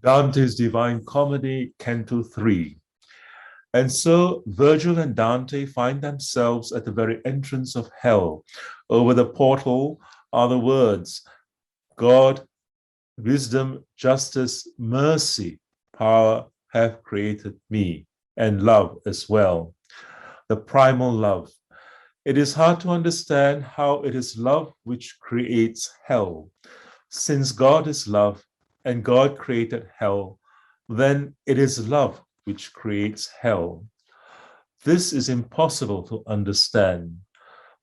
Dante's Divine Comedy, Canto 3. And so Virgil and Dante find themselves at the very entrance of hell. Over the portal are the words, God, wisdom, justice, mercy, power have created me, and love as well. The primal love. It is hard to understand how it is love which creates hell. Since God is love and God created hell, then it is love which creates hell. This is impossible to understand.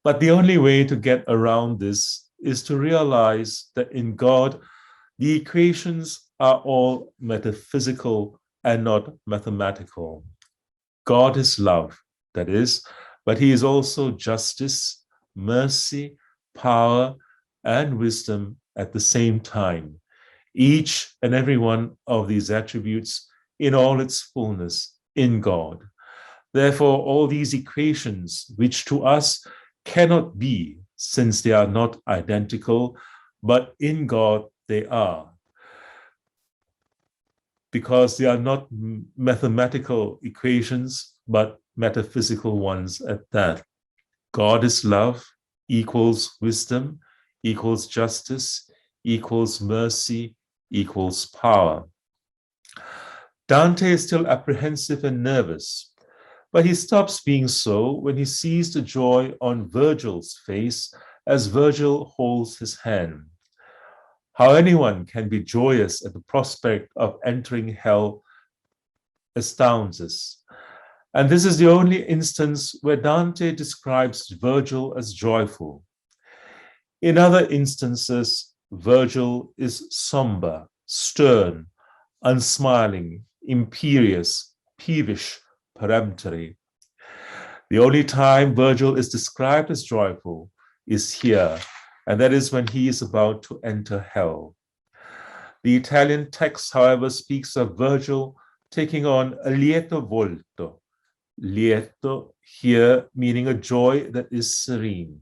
But the only way to get around this is to realize that in God, the equations are all metaphysical and not mathematical. God is love, that is, but he is also justice, mercy, power, and wisdom at the same time. Each and every one of these attributes in all its fullness in God. Therefore, all these equations, which to us cannot be, since they are not identical, but in God they are, because they are not mathematical equations, but metaphysical ones at that. God is love, equals wisdom, equals justice, equals mercy, equals power. Dante is still apprehensive and nervous, but he stops being so when he sees the joy on Virgil's face as Virgil holds his hand. How anyone can be joyous at the prospect of entering hell astounds us. And this is the only instance where Dante describes Virgil as joyful. In other instances, Virgil is somber, stern, unsmiling, imperious, peevish, peremptory. The only time Virgil is described as joyful is here, and that is when he is about to enter hell. The Italian text, however, speaks of Virgil taking on a lieto volto. Lieto here meaning a joy that is serene.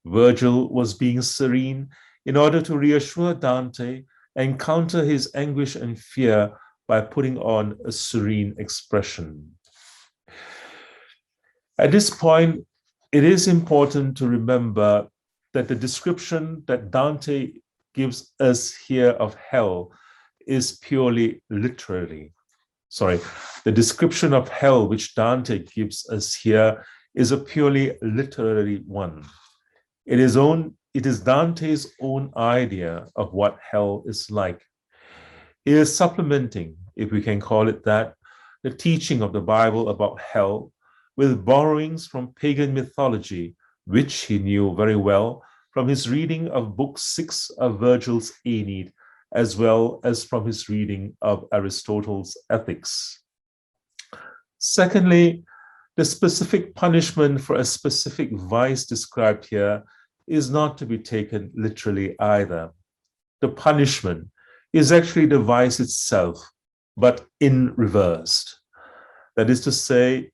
Virgil was being serene in order to reassure Dante and counter his anguish and fear by putting on a serene expression. At this point, it is important to remember that the description that Dante gives us here of hell is purely literary. The description of hell which Dante gives us here is a purely literary one. It is Dante's own idea of what hell is like. He is supplementing, if we can call it that, the teaching of the Bible about hell with borrowings from pagan mythology, which he knew very well from his reading of Book 6 of Virgil's Aeneid, as well as from his reading of Aristotle's Ethics. Secondly, the specific punishment for a specific vice described here is not to be taken literally either. The punishment is actually the vice itself, but in reversed. That is to say,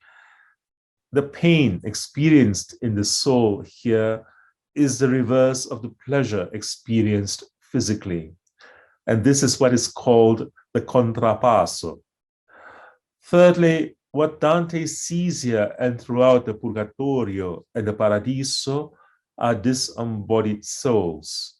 the pain experienced in the soul here is the reverse of the pleasure experienced physically. And this is what is called the contrapasso. Thirdly, what Dante sees here and throughout the Purgatorio and the Paradiso are disembodied souls.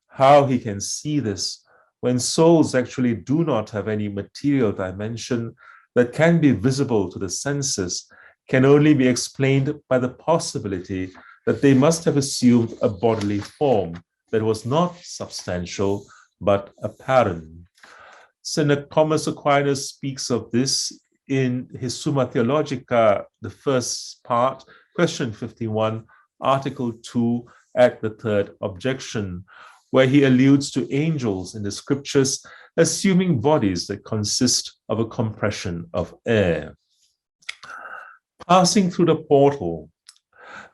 How he can see this when souls actually do not have any material dimension that can be visible to the senses can only be explained by the possibility that they must have assumed a bodily form that was not substantial but apparent. St. Thomas Aquinas speaks of this in his Summa Theologica, the first part, question 51, article 2, at the third objection, where he alludes to angels in the scriptures assuming bodies that consist of a compression of air. Passing through the portal,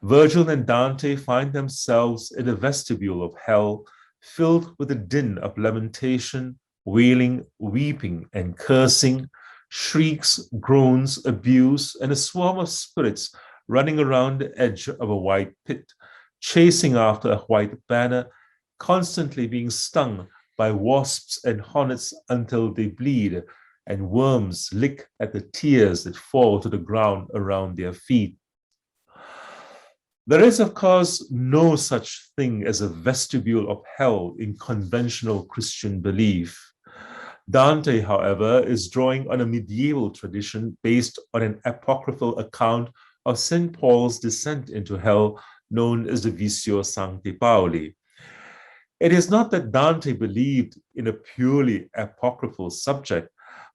Virgil and Dante find themselves in a vestibule of hell filled with a din of lamentation, wailing, weeping, and cursing, shrieks, groans, abuse, and a swarm of spirits running around the edge of a white pit, chasing after a white banner, constantly being stung by wasps and hornets until they bleed, and worms lick at the tears that fall to the ground around their feet. There is, of course, no such thing as a vestibule of hell in conventional Christian belief. Dante, however, is drawing on a medieval tradition based on an apocryphal account of St. Paul's descent into hell, known as the Visio Sancti Pauli. It is not that Dante believed in a purely apocryphal subject,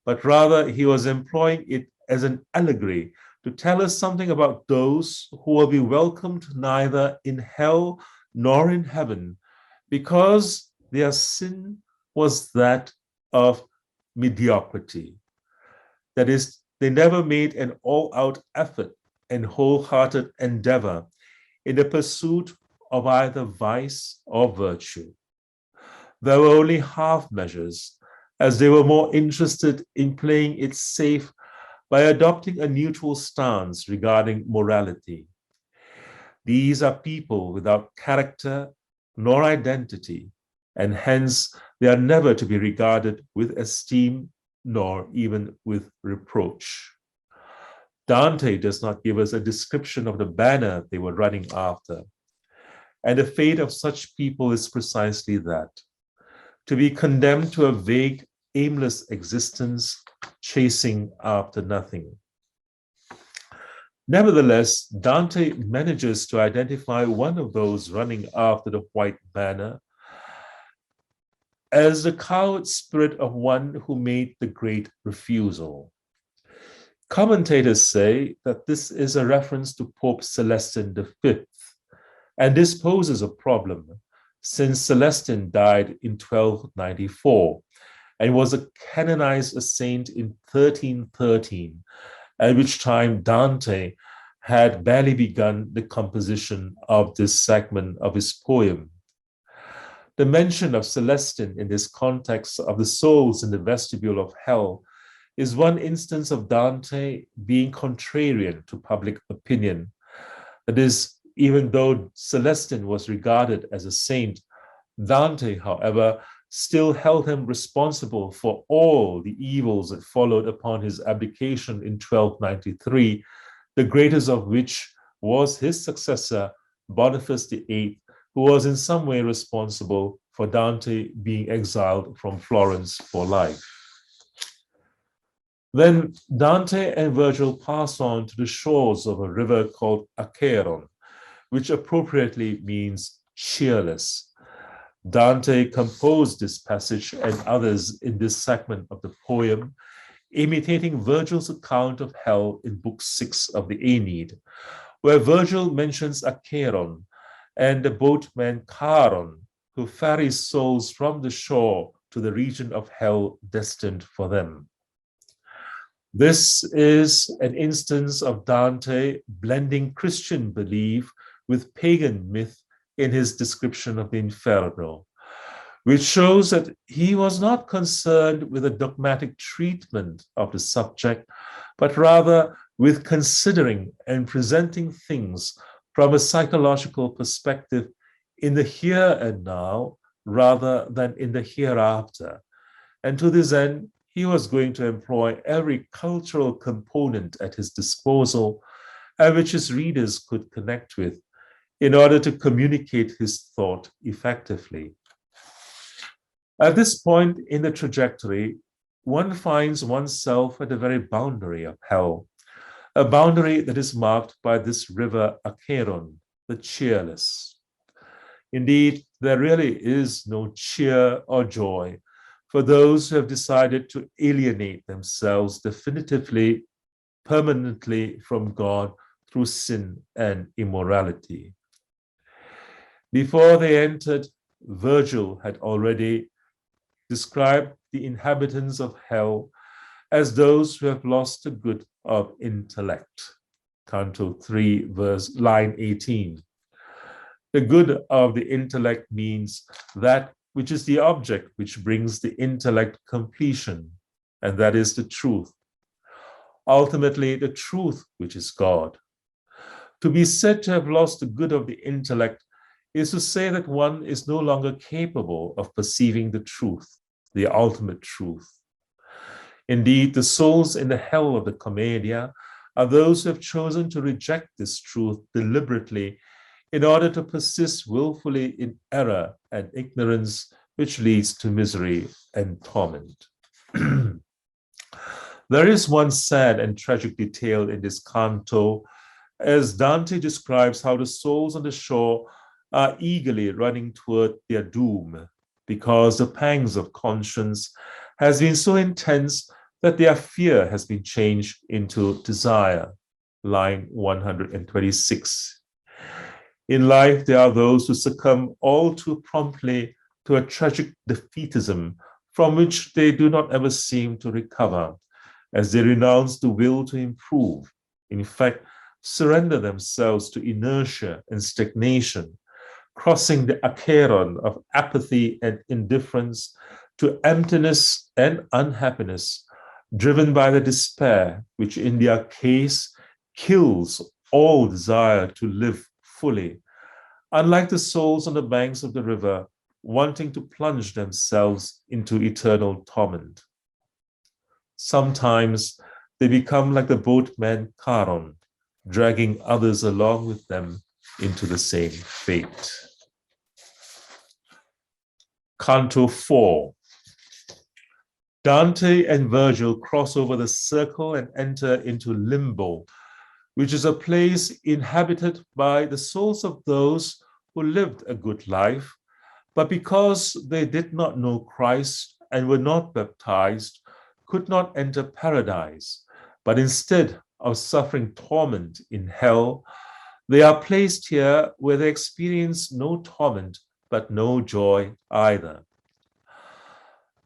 but rather he was employing it as an allegory to tell us something about those who will be welcomed neither in hell nor in heaven, because their sin was that of mediocrity. That is, they never made an all-out effort and wholehearted endeavor in the pursuit of either vice or virtue. There were only half measures, as they were more interested in playing it safe by adopting a neutral stance regarding morality. These are people without character nor identity, and hence they are never to be regarded with esteem nor even with reproach. Dante does not give us a description of the banner they were running after, and the fate of such people is precisely that, to be condemned to a vague, aimless existence, chasing after nothing. Nevertheless, Dante manages to identify one of those running after the white banner as the coward spirit of one who made the great refusal. Commentators say that this is a reference to Pope Celestine V, and this poses a problem, since Celestine died in 1294 and was canonized a saint in 1313, at which time Dante had barely begun the composition of this segment of his poem. The mention of Celestine in this context of the souls in the vestibule of hell is one instance of Dante being contrarian to public opinion. That is, even though Celestine was regarded as a saint, Dante, however, still held him responsible for all the evils that followed upon his abdication in 1293, the greatest of which was his successor, Boniface VIII, who was in some way responsible for Dante being exiled from Florence for life. Then Dante and Virgil pass on to the shores of a river called Acheron, which appropriately means cheerless. Dante composed this passage and others in this segment of the poem, imitating Virgil's account of hell in Book 6 of the Aeneid, where Virgil mentions Acheron and the boatman Charon, who ferries souls from the shore to the region of hell destined for them. This is an instance of Dante blending Christian belief with pagan myth in his description of the Inferno, which shows that he was not concerned with a dogmatic treatment of the subject, but rather with considering and presenting things from a psychological perspective in the here and now rather than in the hereafter. And to this end, he was going to employ every cultural component at his disposal and which his readers could connect with in order to communicate his thought effectively. At this point in the trajectory, one finds oneself at the very boundary of hell, a boundary that is marked by this river Acheron, the cheerless. Indeed, there really is no cheer or joy for those who have decided to alienate themselves definitively, permanently from God through sin and immorality. Before they entered, Virgil had already described the inhabitants of hell as those who have lost the good of intellect. Canto 3, line 18. The good of the intellect means that which is the object which brings the intellect completion, and that is the truth. Ultimately, the truth which is God. To be said to have lost the good of the intellect is to say that one is no longer capable of perceiving the truth, the ultimate truth. Indeed, the souls in the hell of the Commedia are those who have chosen to reject this truth deliberately in order to persist willfully in error and ignorance, which leads to misery and torment. There is one sad and tragic detail in this canto, as Dante describes how the souls on the shore are eagerly running toward their doom because the pangs of conscience has been so intense that their fear has been changed into desire. Line 126. In life, there are those who succumb all too promptly to a tragic defeatism from which they do not ever seem to recover, as they renounce the will to improve, in fact, surrender themselves to inertia and stagnation, crossing the acheron of apathy and indifference to emptiness and unhappiness, driven by the despair, which in their case kills all desire to live fully, unlike the souls on the banks of the river wanting to plunge themselves into eternal torment. Sometimes they become like the boatman Charon, dragging others along with them into the same fate. Canto 4. Dante and Virgil cross over the circle and enter into limbo, which is a place inhabited by the souls of those who lived a good life, but because they did not know Christ and were not baptized, could not enter paradise, but instead of suffering torment in hell, they are placed here where they experience no torment, but no joy either.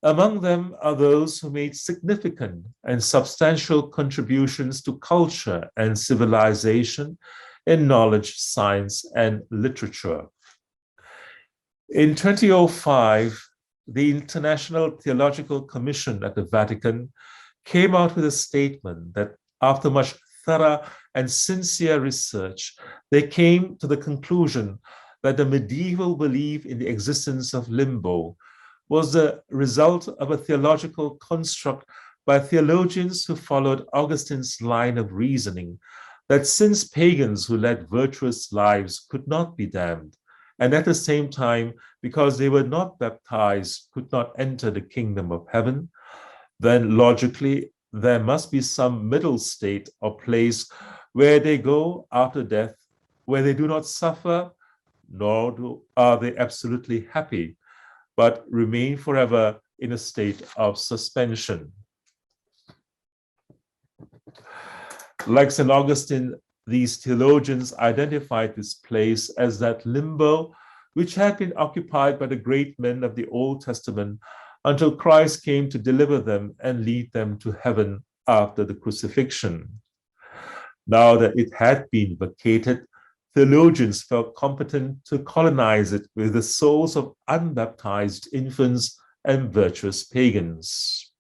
Among them are those who made significant and substantial contributions to culture and civilization in knowledge, science, and literature. In 2005, the International Theological Commission at the Vatican came out with a statement that after much thorough and sincere research, they came to the conclusion that the medieval belief in the existence of limbo was the result of a theological construct by theologians who followed Augustine's line of reasoning that since pagans who led virtuous lives could not be damned, and at the same time, because they were not baptized, could not enter the kingdom of heaven, then logically there must be some middle state or place where they go after death, where they do not suffer, nor are they absolutely happy, but remain forever in a state of suspension. Like St. Augustine, these theologians identified this place as that limbo which had been occupied by the great men of the Old Testament until Christ came to deliver them and lead them to heaven after the crucifixion. Now that it had been vacated, theologians felt competent to colonize it with the souls of unbaptized infants and virtuous pagans.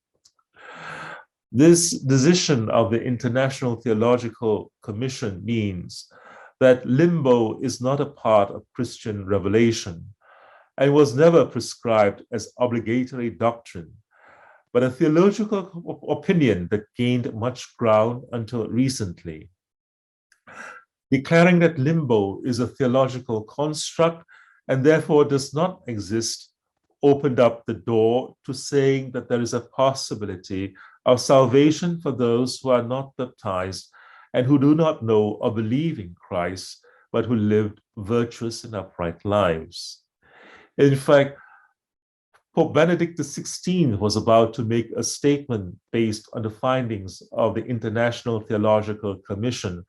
This decision of the International Theological Commission means that limbo is not a part of Christian revelation and was never prescribed as obligatory doctrine, but a theological opinion that gained much ground until recently. Declaring that limbo is a theological construct and therefore does not exist opened up the door to saying that there is a possibility of salvation for those who are not baptized and who do not know or believe in Christ, but who lived virtuous and upright lives. In fact, Pope Benedict XVI was about to make a statement based on the findings of the International Theological Commission,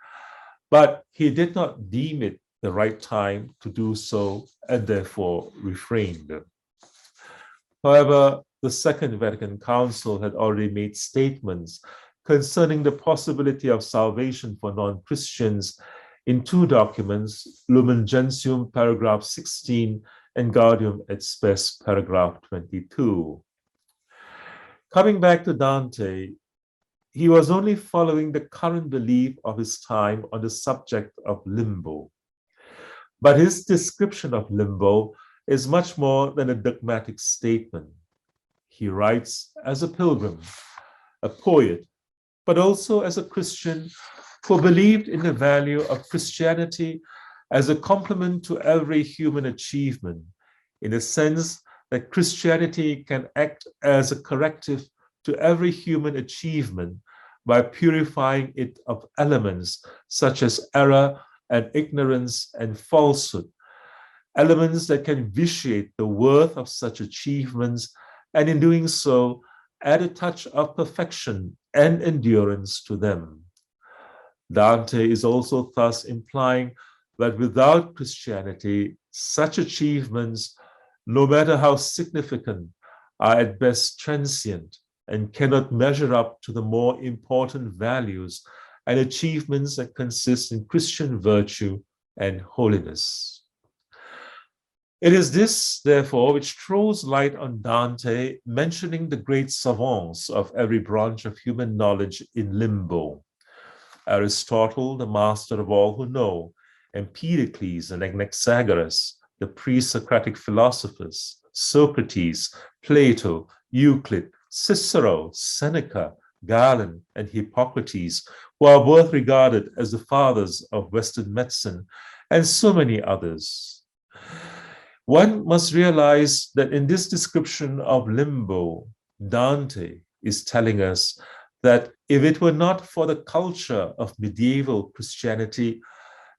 but he did not deem it the right time to do so and therefore refrained. However, the Second Vatican Council had already made statements concerning the possibility of salvation for non-Christians in two documents, Lumen Gentium, paragraph 16, and Gaudium et Spes, paragraph 22. Coming back to Dante, he was only following the current belief of his time on the subject of limbo. But his description of limbo is much more than a dogmatic statement. He writes as a pilgrim, a poet, but also as a Christian who believed in the value of Christianity as a complement to every human achievement, in the sense that Christianity can act as a corrective to every human achievement by purifying it of elements such as error and ignorance and falsehood, elements that can vitiate the worth of such achievements, and in doing so, add a touch of perfection and endurance to them. Dante is also thus implying that without Christianity, such achievements, no matter how significant, are at best transient and cannot measure up to the more important values and achievements that consist in Christian virtue and holiness. It is this, therefore, which throws light on Dante mentioning the great savants of every branch of human knowledge in limbo. Aristotle, the master of all who know, Empedocles and Anaxagoras, the pre-Socratic philosophers, Socrates, Plato, Euclid, Cicero, Seneca, Galen, and Hippocrates, who are both regarded as the fathers of Western medicine, and so many others. One must realize that in this description of limbo, Dante is telling us that if it were not for the culture of medieval Christianity,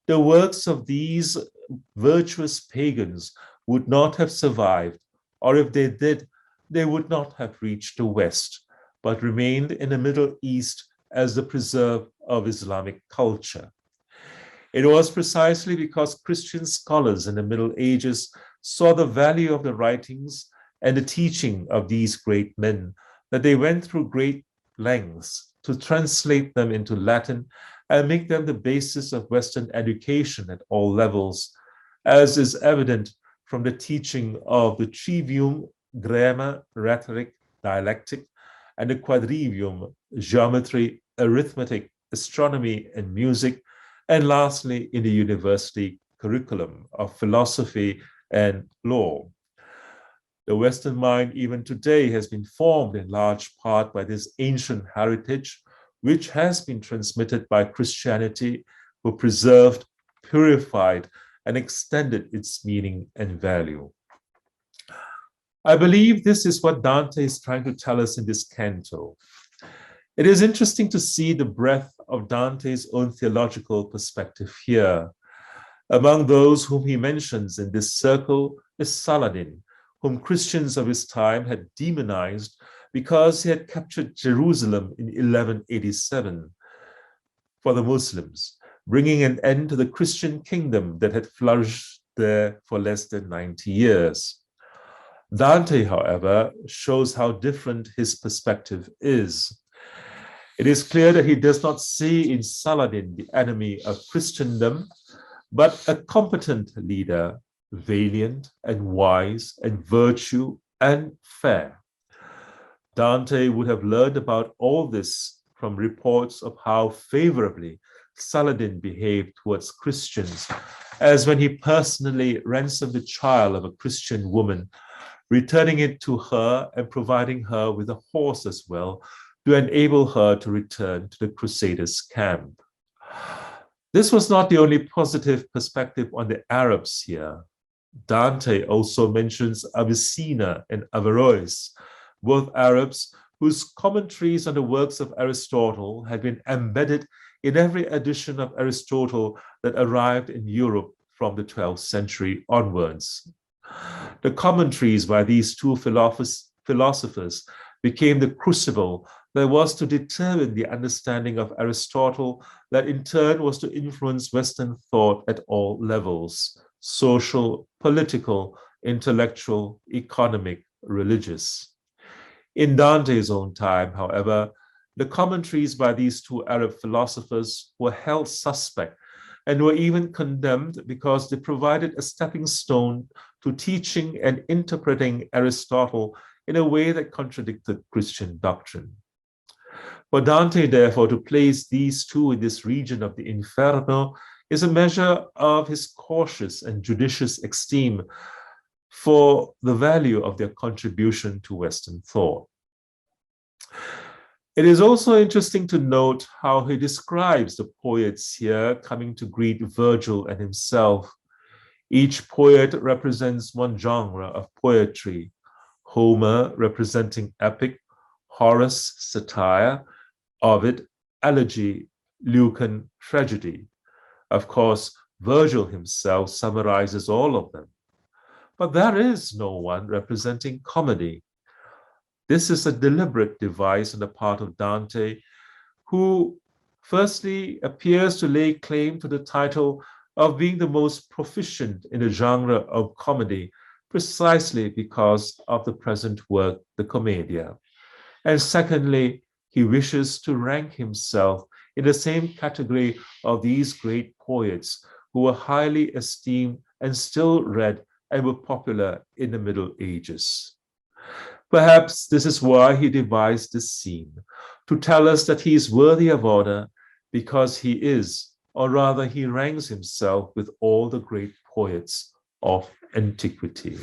the works of these virtuous pagans would not have survived, or if they did, they would not have reached the West, but remained in the Middle East as the preserve of Islamic culture. It was precisely because Christian scholars in the Middle Ages saw the value of the writings and the teaching of these great men that they went through great lengths to translate them into Latin and make them the basis of Western education at all levels, as is evident from the teaching of the Trivium, Grammar, Rhetoric, Dialectic, and the Quadrivium, Geometry, Arithmetic, Astronomy, and Music, and lastly, in the university curriculum of philosophy and law. The Western mind, even today, has been formed in large part by this ancient heritage, which has been transmitted by Christianity, who preserved, purified, and extended its meaning and value. I believe this is what Dante is trying to tell us in this canto. It is interesting to see the breadth of Dante's own theological perspective here. Among those whom he mentions in this circle is Saladin, whom Christians of his time had demonized because he had captured Jerusalem in 1187 for the Muslims, bringing an end to the Christian kingdom that had flourished there for less than 90 years. Dante, however, shows how different his perspective is. It is clear that he does not see in Saladin the enemy of Christendom, but a competent leader, valiant and wise and virtue and fair. Dante would have learned about all this from reports of how favorably Saladin behaved towards Christians, as when he personally ransomed the child of a Christian woman, returning it to her and providing her with a horse as well to enable her to return to the Crusaders' camp. This was not the only positive perspective on the Arabs here. Dante also mentions Avicenna and Averroes, both Arabs whose commentaries on the works of Aristotle had been embedded in every edition of Aristotle that arrived in Europe from the 12th century onwards. The commentaries by these two philosophers became the crucible that was to determine the understanding of Aristotle, that in turn was to influence Western thought at all levels: social, political, intellectual, economic, religious. In Dante's own time, however, the commentaries by these two Arab philosophers were held suspect and were even condemned because they provided a stepping stone to teaching and interpreting Aristotle in a way that contradicted Christian doctrine. For Dante, therefore, to place these two in this region of the Inferno is a measure of his cautious and judicious esteem for the value of their contribution to Western thought. It is also interesting to note how he describes the poets here coming to greet Virgil and himself. Each poet represents one genre of poetry. Homer representing epic, Horace satire, Ovid elegy, Lucan tragedy. Of course, Virgil himself summarizes all of them. But there is no one representing comedy. This is a deliberate device on the part of Dante, who firstly appears to lay claim to the title of being the most proficient in the genre of comedy, precisely because of the present work, the Commedia. And secondly, he wishes to rank himself in the same category of these great poets who were highly esteemed and still read and were popular in the Middle Ages. Perhaps this is why he devised this scene, to tell us that he is worthy of honor because he is, or rather he ranks himself with all the great poets of antiquity.